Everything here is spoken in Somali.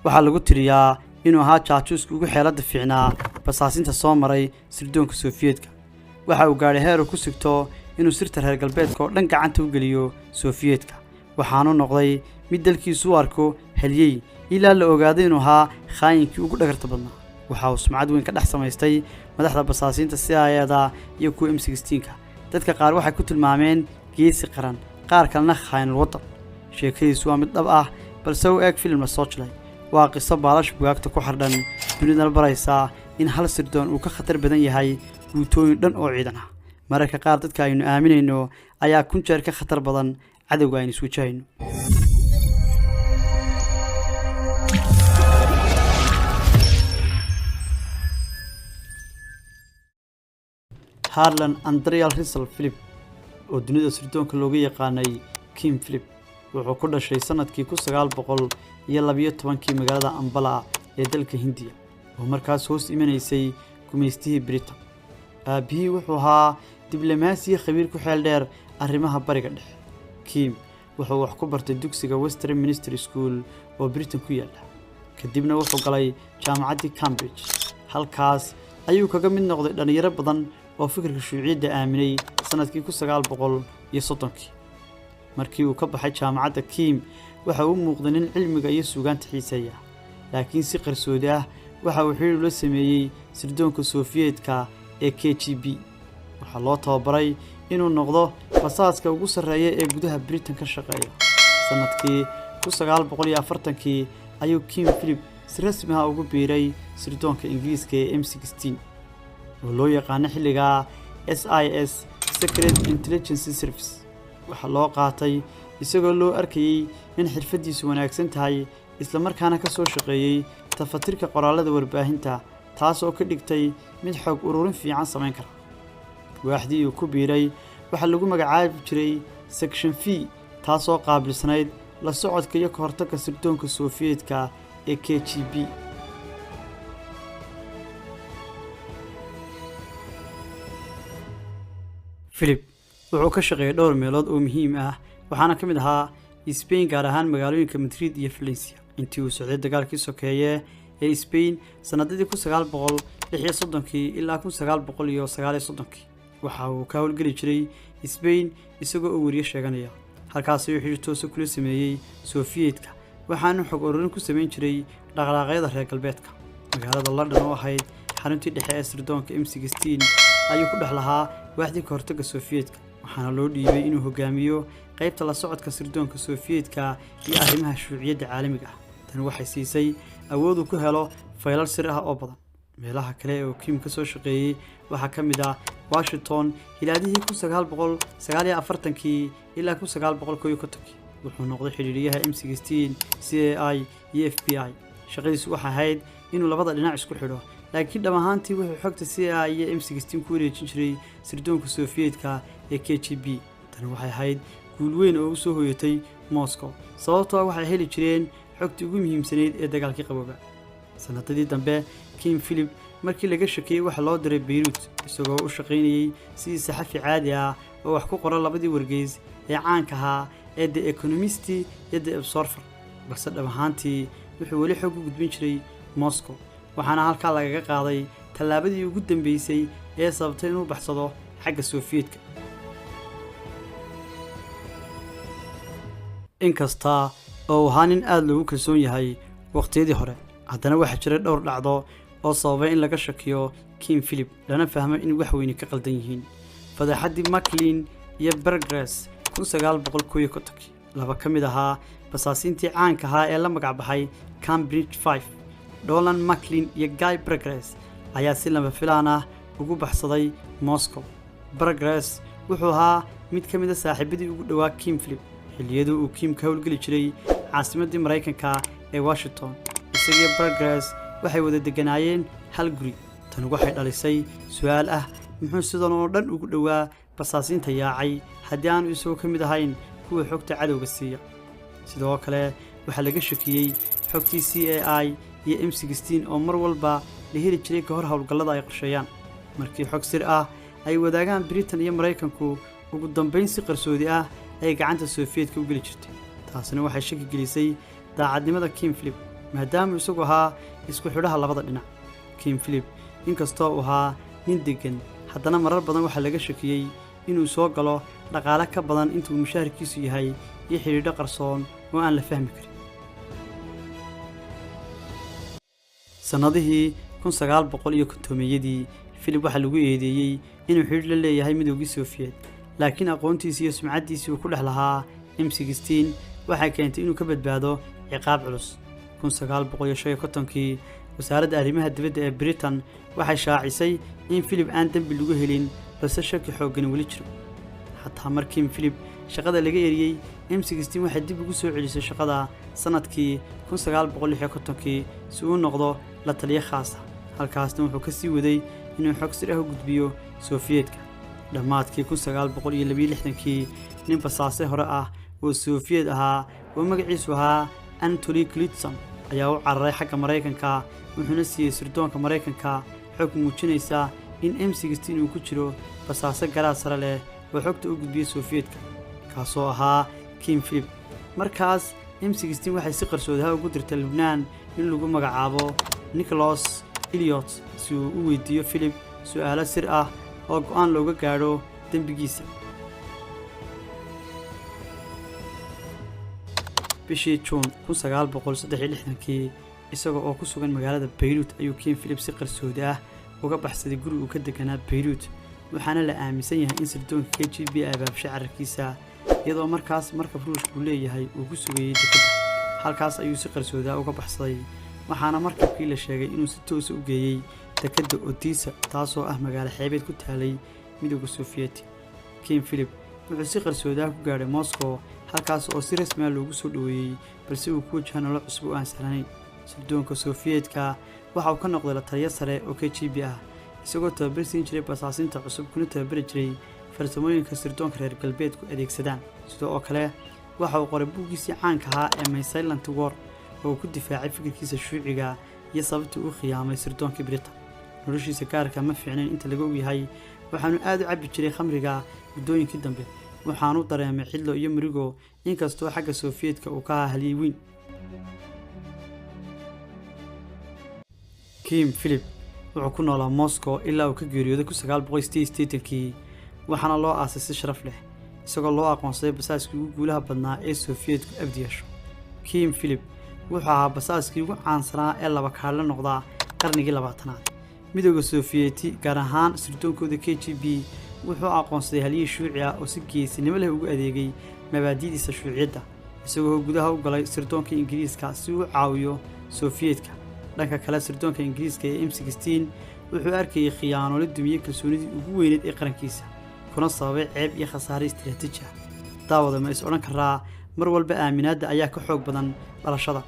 waxaa lagu tiriyaa inuu ahaa jaajuuska ugu xeelada fiicnaa basaasinta soo maray sirdoonka Soofiyeedka. waxa uu gaadhay heer uu ku sigto inuu sirta reer galbeedka oo dhan gacanta u geliyo Soofiyeedka, waxaanu noqday mid dalkiisu u arko halyey ilaa la ogaaday inuu ahaa khaayinkii ugu dhagarta badnaa. waxa uu sumcad weyn ka dhex samaystay madaxda basaasinta CIA-da iyo kuwa M16ka. dadka qaar waxay ku tilmaameen geesi qaran, qaar kalena khaayinul waddan. sheekadiisu waa mid dhab ah, balse u eeg filim la soo jilay. waa qiso baalash bugaagta ku xardhan, dunidana baraysa in hal sirdoon uu ka khatar badan yahay guutooyin dhan oo ciidan ah. mararka qaar dadka aynu aaminayno ayaa kun jeer ka khatar badan cadowga aynu iswajahayno. Harlan Andreas Russell Philip oo dunida sirdoonka looga yaqaanay Kim Philip wuxuu ku dhashay sanadkii 1912 magaalada Ambala ee dalka Hindiya oo markaas hoos imanaysay gumeystihii Britain. aabihii wuxuu ahaa diblomaasi khabiir ku xeel dheer arrimaha bariga dhexe. Kim wuxuu wax ku bartay dugsiga Western Ministry School oo Britain ku yaala, kadibna wuxuu galay jaamacadda Cambridge. halkaas ayuu kaga mid noqday dhalinyaro badan oo fikirka shuuciyadda aaminay sanadkii 1930. markii uu ka baxay jaamacadda Kim waxa uu muuqday nin cilmiga iyo suugaanta xiiseeya, laakiin si qarsoodi ah waxa uu xiriir la sameeyay sirdoonka Soofiyeedka ee KGB. waxa loo tababaray inuu noqdo basaaska ugu sarreeya ee gudaha Britain ka shaqeeya. sanadkii 1940 ayuu Kim Philip si rasmi ah ugu biiray sirdoonka Ingiriiska ee M16 oo loo yaqaan xilliga SIS Secret Intelligence Service. waxa loo qaatay isagoo loo arkayay in xirfadiisu wanaagsan tahay, isla markaana ka soo shaqeeyay tafatirka qoraalada warbaahinta, taas oo ka dhigtay mid xog ururin fiican sameyn kara. waaxdii uu ku biiray waxa lagu magacaabi jiray Section V, taas oo qaabilsanayd la socodka iyo ka hortagga sirdoonka Soofiyeedka ee KGB. Philip wuxuu ka shaqeeyay dhowr meelood oo muhiim ah, waxaana ka mid ahaa Spain, gaar ahaan magaalooyinka Madrid iyo Valencia. intii uu socday dagaalkii sokeeye ee Spain sanadadii 1936 ilaa 1939, waxa uu ka howlgeli jiray Spain isagoo u wariye sheeganaya. halkaas ayuu xiriir toos ah kula sameeyay Soofiyeedka, waxaana xog ururin ku sameyn jiray dhaqdhaqaaqyada reer galbeedka. magaalada London oo ahayd xaruntii dhexe ee sirdoonka M16 ayuu ku dhex lahaa waaxdii ka hortagga Soofiyeedka, waxaana loo dhiibay inuu hogaamiyo qaybta la socodka sirdoonka Soofiyeedka iyo arrimaha shuuciyadda caalamiga ah. tani waxay siisay awood uu ku helo faylal sir ah oo badan. meelaha kale ee Kim ka soo shaqeeyay waxaa ka mid ah Washington hilaadihii 1949 ilaa 1951. wuxuu noqday xiriiriyaha M16, CIA iyo FBI. shaqadiisu waxay ahayd inuu labada dhinac isku xidho, laakiin dhamaantii wuxuu xogta CIA iyo M16 ku wareejin jiray sirdoonka Soofiyeedka ee KGB. tani waxay ahayd guul weyn oo u soo hoyatay Moscow, sababtoo ah waxay heli jireen xogtii ugu muhiimsanayd ee dagaalkii qabooba. sanadadii dambe Kim Philip markii laga shakiyay waxa loo diray Beirut isagoo u shaqeynayay sidii saxafi caadi ah oo wax ku qoran labadii wargeys ee caanka ahaa ee The Economist iyo The Observer. balse dhamaantii wuxuu weli xog u gudbin jiray Moscow, waxaana halkaa lagaga qaaday tallaabadii ugu dambeysay ee sababtay inuu baxsado xagga Soofiyeedka. inkasta oo ahaa nin aad loogu kalsoon yahay waqtiyadii hore, haddana waxaa jiray dhowr dhacdo oo sababay in laga shakiyo Kim Philip, lana fahmo in wax weyn ka qaldan yihiin. fadeexadii Maclean iyo Burgess 1951, laba ka mid ahaa basaasintii caanka ahaa ee la magac baxay Cambridge 5, Donald Maclean iyo Guy Burgess, ayaa si lama filaan ah ugu baxsaday Moscow. Burgess wuxuu ahaa mid ka mid ah saaxiibadii ugu dhawaa Kim Philip xilliyadii uu Kim ka howlgeli jiray caasimadda Mareykanka ee Washington. isaga Burgess waxay wada deganaayeen hal guri. tani waxay dhalisay su'aal ah muxuu sidan oo dhan ugu dhawaa basaasinta yaacay haddii aanu isagoo ka mid ahayn kuwa xogta cadowga siiya. sidoo kale waxaa laga shakiyay xogtii CIA iyo M16 oo mar walba la heli jiray ka hor howlgallada ay qorsheeyaan. markii xog sir ah ay wadaagaan Britain iyo Mareykanku, ugu dambeyn si qarsoodi ah ay gacanta Soofiyeedka u geli jirtay. taasina waxay shaki gelisay daacadnimada Kim Philip. maadaama isagu ahaa isku xidhaha labada dhinac. King Philip inkastoo uu ahaa nin degan, haddana marar badan waxaa laga shakiyey inuu soo galo dhaqaale ka badan intuu mushaharkiisu yahay iyo xidhiidho qarsoon oo aan la fahmi karin. Sannadihii 1950yadii Philip waxaa lagu eedeeyey inuu xidhiidh la leeyahay Midowgii Sofiyeet, laakiin aqoontiisii iyo sumcaddiisii uu ku dhex lahaa M16 waxay keentay inuu ka badbaado ciqaab culus. 1955kii wasaaradda arrimaha dibadda ee Britain waxay shaacisay in Philip aan dambi lagu helin, balse shaki xooggan weli jiro. xataa markii Philip shaqada laga eriyay, M16 waxay dib ugu soo celisay shaqada sanadkii 1956kii si uu noqdo la taliye khaas ah. halkaasna wuxuu ka sii waday inuu xog sir ah u gudbiyo Soofiyeedka. dhammaadkii 1962kii nin basaase hore ah oo Soofiyeed ahaa oo magaciisu ahaa Anatoly Klitson ayaa u cararay xagga Mareykanka, wuxuuna siiyey sirdoonka Mareykanka xog muujinaysa in M16 uu ku jiro basaase garaad sare leh oo xogta u gudbiyay Soofiyeedka, kaasoo ahaa King Philip. markaas M16 waxay si qarsoodi ah ugu dirtay Lubnaan in lagu magacaabo Nicholas Elliot si uu u weydiiyo Philip su'aalo sir ah oo go'aan looga gaadho dembigiisa. bishii June 1963kii isagoo oo ku sugan magaalada Beirut ayuu King Philip si qarsoodi ah uga baxsaday guri uu ka deganaa Beirut, waxaana la aaminsan yahay in sirdoonka KGB ay baabshay carrabkiisa, iyadoo markaas markab Ruushku leeyahay uu ku sugayay dekedda. halkaas ayuu si qarsoodi ah uga baxsaday, waxaana markabkii la sheegay inuu si toos ah u geeyey dekedda Odessa, taasoo ah magaalo xeebeed ku taalay Midowga Sofiyeet. King Philip wuxuu si qarsoodi ah ku gaadhay Moscow, halkaas oo si rasmi ah loogu soo dhaweeyey, balse uu ku wajahay nolol cusub oo aan sahlanayn. sirdoonka Soofiyeedka waxa uu ka noqday la taliye sare oo KGB ah, isagoo tababar siin jiray basaasinta cusub kuna tababari jiray farsamooyinka sirdoonka reer galbeedku adeegsadaan. sidoo kale waxa uu qoray buuggiisii caanka ahaa ee My Silent War oo uu ku difaacay fikirkiisa shuuciga iyo sababtii uu khiyaamay sirdoonkii Britain. noloshiisa gaarka ma fiicnayn inta laga ogyahay, waxaanu aad u cabbi jiray khamriga muddooyinkii dambe, waxaanu dareemay xidlo iyo murigo inkastoo xagga Soofiyeedka uu ka ahaa haliyey weyn. King Philip wuxuu ku noolaa Moscow ilaa uu ka geeriyooday 1988kii, waxaana loo aasay si sharaf leh, isagoo loo aqoonsaday basaaskii ugu guulaha badnaa ee Soofiyeedku abdi yeesho. King Philip wuxuu ahaa basaaskii ugu caansanaa ee laba kaadle noqda qarnigii 20aad. Midowga Sofiyeeti gaar ahaan sirdoonkooda KGB wuxuu aqoonsaday haliyey shuuci ah oo si geesinimo leh ugu adeegay mabaadi'diisa shuuciyadda, isagoo gudaha u galay sirdoonka Ingiriiska si uu u caawiyo Soofiyeedka. dhanka kale sirdoonka Ingiriiska ee M16 wuxuu arkayay khiyaano la dumiyey kalsoonidii ugu weyneed ee qarankiisa, kuna sababay ceeb iyo khasaare istiraatiiji ah. daawada ma is odhan karaa mar walba aaminaadda ayaa ka xoog badan dhalashada.